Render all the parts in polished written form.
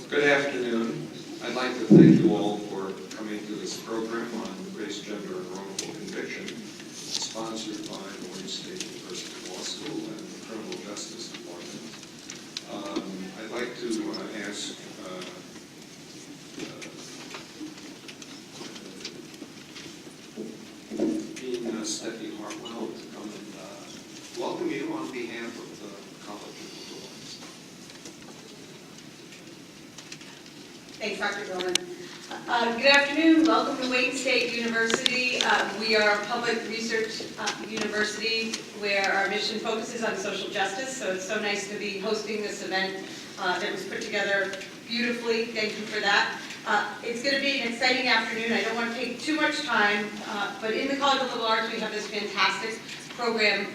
Good afternoon. I'd like to thank you all for coming to this program on race, gender, and wrongful conviction, sponsored by the Wayne State University Law School and the Criminal Justice Department. I'd like to ask Dean Steffi Hartwell to come and welcome you on behalf of the College of Legal Lawyers. Thanks, Dr. Goldman. Good afternoon. Welcome to Wayne State University. We are a public research university where our mission focuses on social justice, so it's so nice to be hosting this event that was put together beautifully. Thank you for that. It's going to be an exciting afternoon. I don't want to take too much time, but in the College of Liberal Arts we have this fantastic program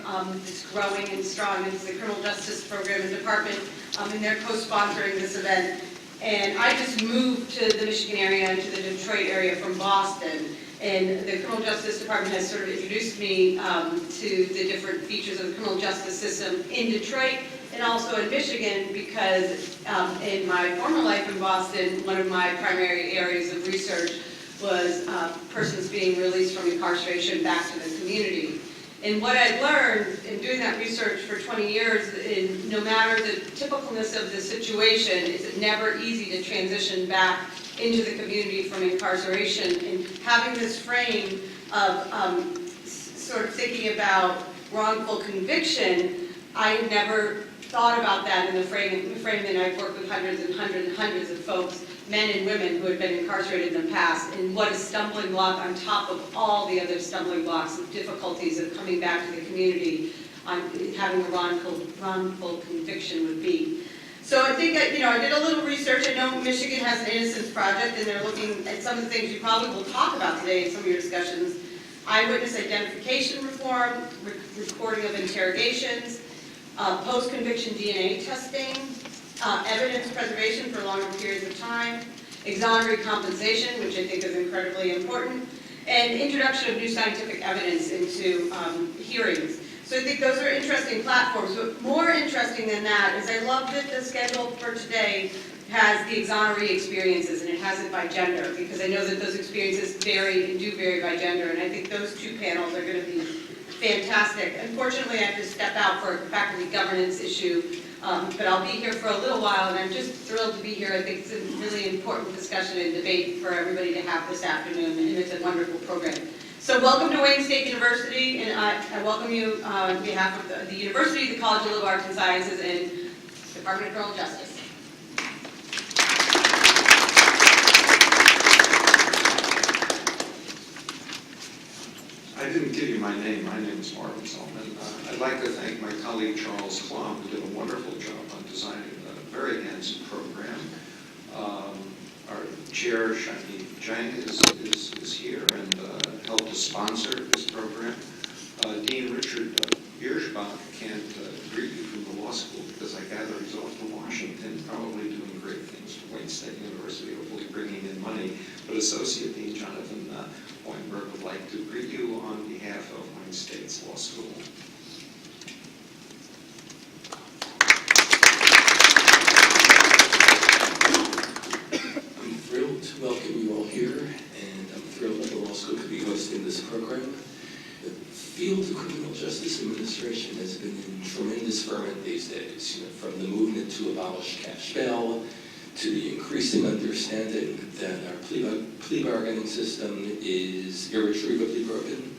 that's growing and strong. It's the Criminal Justice Program and Department, and they're co-sponsoring this event. And I just moved to the Michigan area and to the Detroit area from Boston. And the Criminal Justice Department has sort of introduced me to the different features of the criminal justice system in Detroit and also in Michigan, because in my former life in Boston, one of my primary areas of research was persons being released from incarceration back to the community. And what I learned in doing that research for 20 years, no matter the typicalness of the situation, is it never easy to transition back into the community from incarceration. And having this frame of sort of thinking about wrongful conviction, I never thought about that in the frame that I've worked with hundreds and hundreds and hundreds of folks, men and women who had been incarcerated in the past, and what a stumbling block on top of all the other stumbling blocks and difficulties of coming back to the community on having a wrongful conviction would be. So I think that, I did a little research. I know Michigan has an Innocence Project, and they're looking at some of the things you probably will talk about today in some of your discussions. Eyewitness identification reform, recording of interrogations, post-conviction DNA testing, evidence preservation for longer periods of time, exoneratory compensation, which I think is incredibly important, and introduction of new scientific evidence into hearings. So I think those are interesting platforms, but more interesting than that is I love that the schedule for today has the exoneratory experiences, and it has it by gender, because I know that those experiences vary and do vary by gender, and I think those two panels are going to be fantastic. Unfortunately, I have to step out for a faculty governance issue, but I'll be here for a little while, and I'm just thrilled to be here. I think it's a really important discussion and debate for everybody to have this afternoon, and it's a wonderful program. So welcome to Wayne State University, and I welcome you on behalf of the University, the College of Liberal Arts and Sciences, and Department of Criminal Justice. I didn't give you my name. My name is Martin Solomon. I'd like to thank my colleague Charles Klum, who did a wonderful job on designing a very handsome program. Our chair, Shani Jang, is here and helped to sponsor this program. Dean Richard Bierschbach can't greet you from the law school because I gather he's off to Washington, probably doing great things for Wayne State University, hopefully bringing in money. But Associate Dean Jonathan Weinberg would like to greet you on behalf of Wayne State's Law School. I'm thrilled to welcome you all here, and I'm thrilled that the law school could be hosting this program. The field of criminal justice administration has been in tremendous ferment these days, from the movement to abolish cash bail, to the increasing understanding that our plea bargaining system is irretrievably broken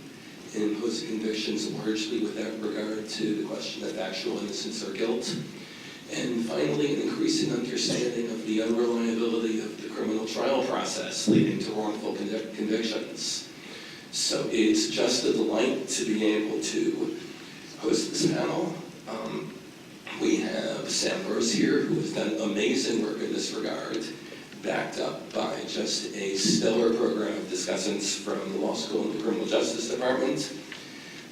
and imposing convictions largely without regard to the question of actual innocence or guilt. And finally, an increasing understanding of the unreliability of the criminal trial process leading to wrongful convictions. So it's just a delight to be able to host this panel. We have Sam Rose here, who has done amazing work in this regard, backed up by just a stellar program of discussants from the law school and the criminal justice department.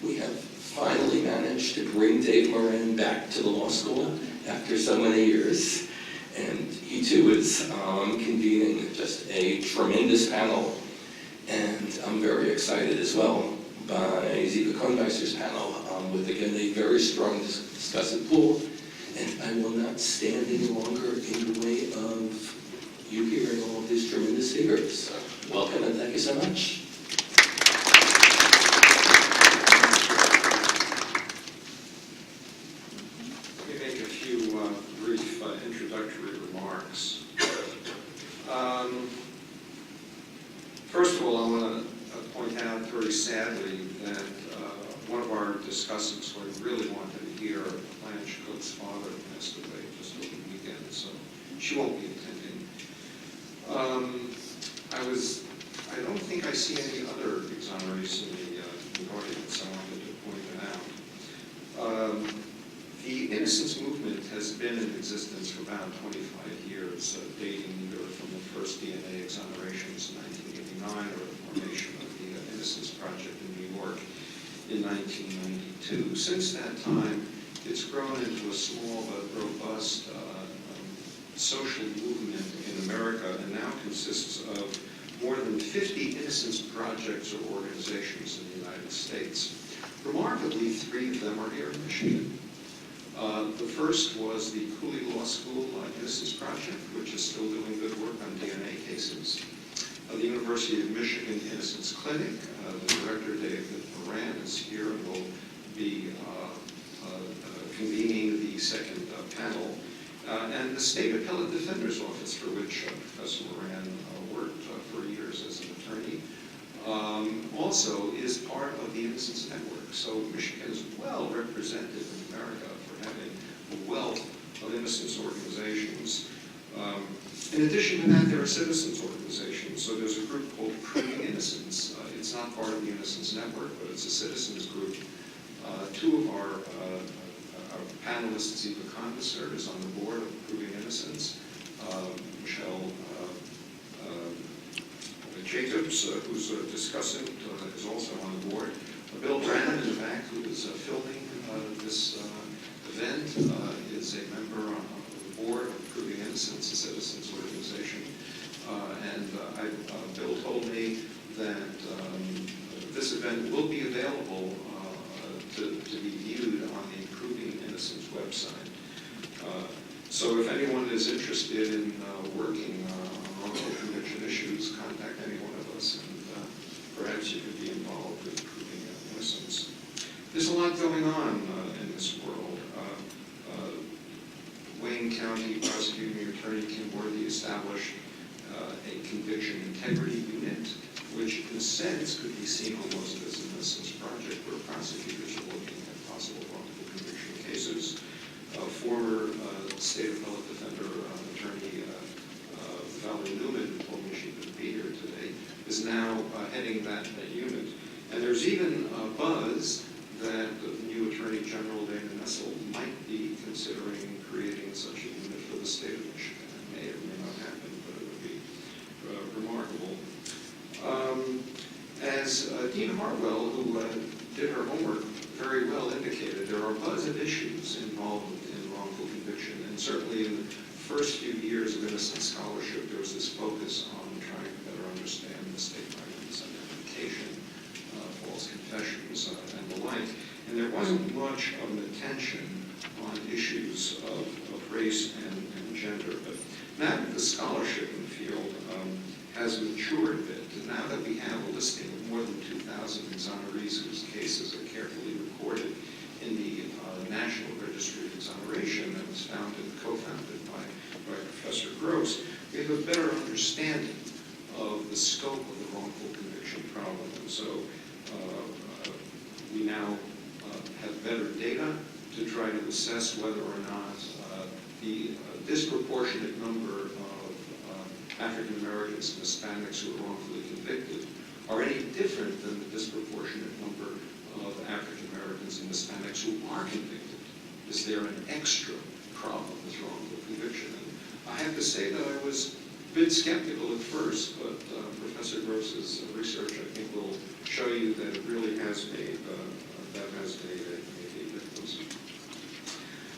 We have finally managed to bring Dave Moran back to the law school after so many years, and he too is convening just a tremendous panel, and I'm very excited as well by Ziva Kronweiser's panel with, again, a very strong discussive pool. And I will not stand any longer in the way of you hearing all of these tremendous speakers. Welcome and thank you so much. Let me make a few brief introductory remarks. First of all, I want to point out very sadly that one of our discussants who I really wanted to hear, Blanche Cook's father, passed away just over the weekend, so she won't be attending. I don't think I see any other exonerees in the audience. I wanted to point that out. The innocence movement has been in existence for about 25 years, dating either from the first DNA exonerations in 1989 or the formation of the Innocence Project in New York in 1992. Since that time, it's grown into a small but robust social movement in America and now consists of more than 50 innocence projects or organizations in the United States. Remarkably, 3 of them are here in Michigan. The first was the Cooley Law School Innocence Project, which is still doing good work on DNA cases. The University of Michigan Innocence Clinic, the director, David Moran, is here and will be convening the second panel. And the State Appellate Defender's Office, for which Professor Moran worked for years as an attorney, also is part of the Innocence Network. So Michigan is well represented in America for having a wealth of innocence organizations. In addition to that, there are citizens organizations. So there's a group called Proving Innocence. It's not part of the Innocence Network, but it's a citizens group. 2 of our panelists, Eva Condisert is on the board of Proving Innocence. Michelle Jacobs, who's a discussant, is also on the board. Bill Brannon in the back, who is filming this event, is a member on the board of Proving Innocence, a citizens organization. Bill told me that this event will be available to be viewed on the Proving Innocence website. So if anyone is interested in working on wrongful conviction issues, contact any one of us, and perhaps you could be involved with Proving Innocence. There's a lot going on in this world. Wayne County Prosecuting Attorney Kim Worthy established a conviction integrity unit, which in a sense could be seen almost as an innocence project where prosecutors are looking at possible wrongful conviction cases. Former State Appellate Defender Attorney Valerie Newman, who told me she couldn't be here today, is now heading that unit. And there's even a buzz that the new Attorney General, Dana Nessel, might be considering creating such a unit for the state of Michigan. It may or may not happen, but it would be remarkable. As Dean Hartwell, who did her homework very well indicated, there are a buzz of issues involved in wrongful conviction, and certainly in the first few years of innocent scholarship, there was this focus on trying to better understand the state violence identification, false confessions, and the like. And there wasn't much of an attention on issues of race and gender. But now that the scholarship in the field has matured a bit, and now that we have a listing of more than 2,000 exonerees whose cases are carefully recorded in the National Registry of Exoneration that was co-founded by Professor Gross, we have a better understanding of the scope of the wrongful conviction problem. And so we now have better data to try to assess whether or not the disproportionate number of African Americans and Hispanics who are wrongfully convicted are any different than the disproportionate number of African Americans and Hispanics who are convicted. Is there an extra problem with wrongful conviction? And I have to say that I was a bit skeptical at first, but Professor Gross's research, I think, will show you that it really has made a difference.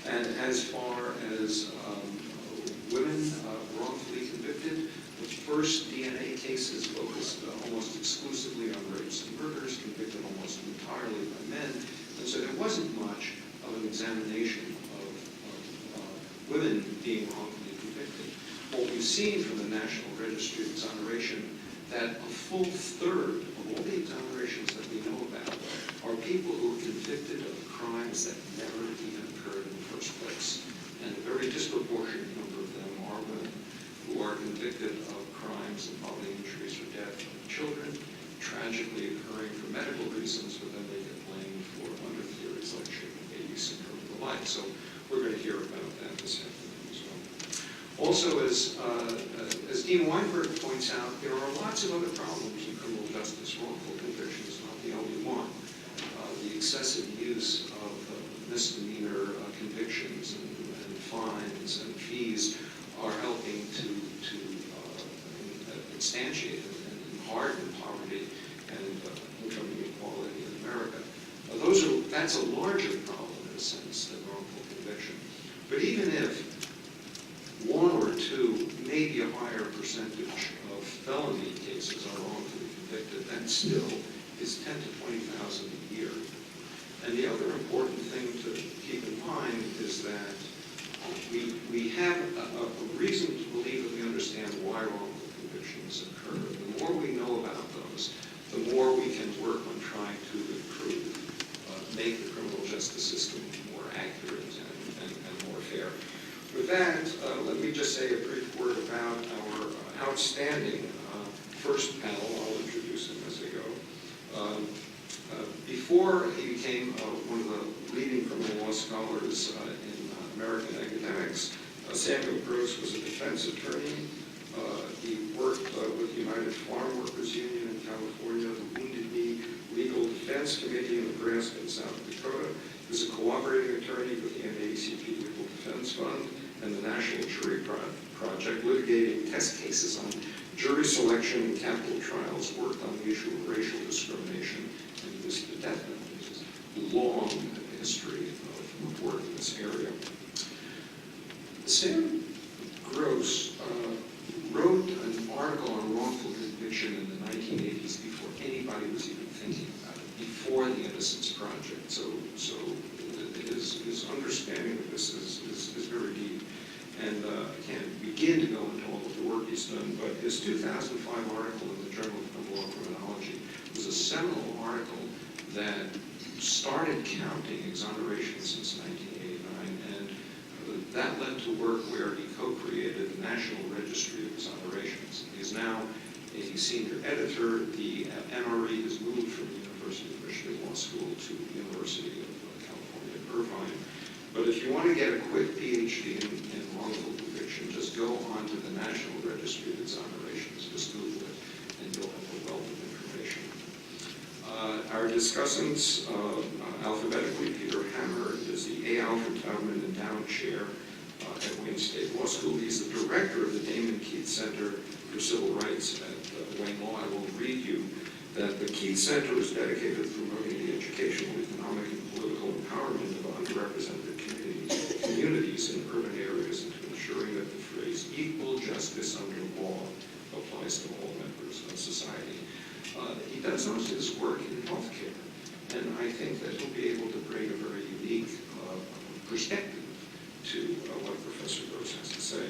And as far as women wrongfully convicted, the first DNA cases focused almost exclusively on rapes and murders, convicted almost entirely by men. And so there wasn't much of an examination of women being wrongfully convicted. What we've seen from the National Registry of Exoneration, that a full third of all the exonerations that we know about are people who are convicted of crimes that never even occurred in the first place. And a very disproportionate number of them are women who are convicted of crimes involving injuries or death of children, tragically occurring for medical reasons, but then they get blamed for other theories like shaken baby syndrome and the like. So we're going to hear about that this afternoon as well. Also, as Dean Weinberg points out, there are lots of other problems in criminal justice. Wrongful conviction is not the only one. The excessive use of misdemeanor convictions and fines and fees are helping to instantiate and harden poverty and income inequality in America. That's a larger problem in a sense than wrongful conviction. But even if one or two, maybe a higher percentage of felony cases are wrongfully convicted, that still is 10 to 20,000 a year. And the other important thing to keep in mind is that we have a reason to believe that we understand why wrongful convictions occur. The more we know about those, the more we can work on trying to improve, make the criminal justice system more accurate and more fair. With that, let me just say a brief word about our outstanding first panel. I'll introduce him as I go. Before he became one of the leading criminal law scholars in American academics, Samuel Gross was a defense attorney. He worked with the United Farm Workers Union in California, the Wounded Knee Legal Defense Committee in Nebraska and South Dakota. He was a cooperating attorney with the NAACP Legal Defense Fund and the National Jury Project, litigating test cases on jury selection and capital trials, worked on the issue of racial discrimination and this death penalty. Long history of work in this area. Sam Gross wrote an article on wrongful conviction in the 1980s before anybody was even thinking about it, before the Innocence Project. So his understanding of this is very deep. And I can't begin to go into all of the work he's done, but his 2005 article in the Journal of Criminal Law Criminology was a seminal article that started counting exonerations since 1989, and that led to work where he co-created the National Registry of Exonerations. He is now a senior editor. The NRE has moved from the University of Michigan Law School to the University of California, Irvine. But if you want to get a quick PhD in wrongful conviction, just go onto the National Registry of Exonerations, just Google it, and you'll have a wealth of information. Our discussants, alphabetically, Peter Hammer is the A. Alfred Taubman Endowed Chair at Wayne State Law School. He's the director of the Damon Keith Center for Civil Rights at Wayne Law. I will read you that the Keith Center is dedicated to promoting the educational, economic, and political empowerment of underrepresented communities in urban areas and to ensuring that the phrase equal justice under law applies to all members of society. He does most of his work in healthcare, and I think that he'll be able to bring a very unique perspective to what Professor Gross has to say.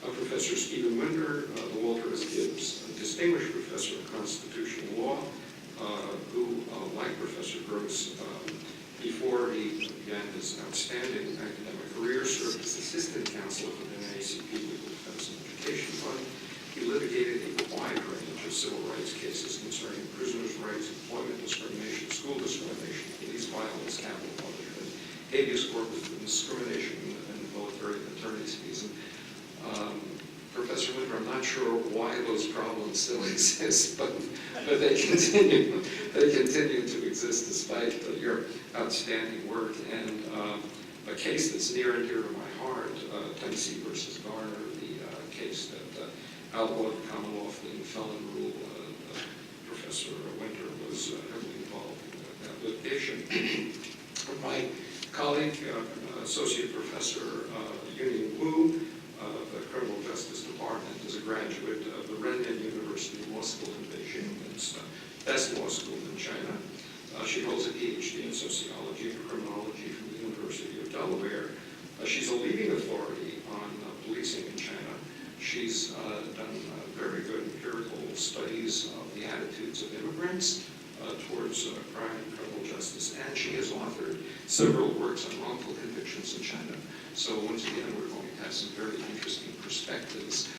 Professor Stephen Winder, the Walter S. Gibbs Distinguished Professor of Constitutional Law, who, like Professor Gross, before he began his outstanding academic career, served as assistant counsel for the NAACP Legal Defense and Education Fund. He litigated a wide range of civil rights cases concerning prisoners' rights, employment discrimination, school discrimination, police violence, capital punishment, habeas corpus discrimination, and military attorneys' fees. Professor Winder, I'm not sure why those problems still exist, but they continue to exist despite your outstanding work. And a case that's near and dear to my heart, Tennessee versus Garner, the case that outlawed the common law fleeing felon rule. Professor Winder was heavily involved in that litigation. My colleague, Associate Professor Union Wu, of the Criminal Justice Department, is a graduate of the Renmin University Law School in Beijing. It's the best law school in China. She holds a PhD in sociology and criminology from the University of Delaware. She's a leading authority on policing in China. She's done very good empirical studies of the attitudes of immigrants towards crime and criminal justice, and she has authored several works on wrongful convictions in China. So once again, we're going to have some very interesting perspectives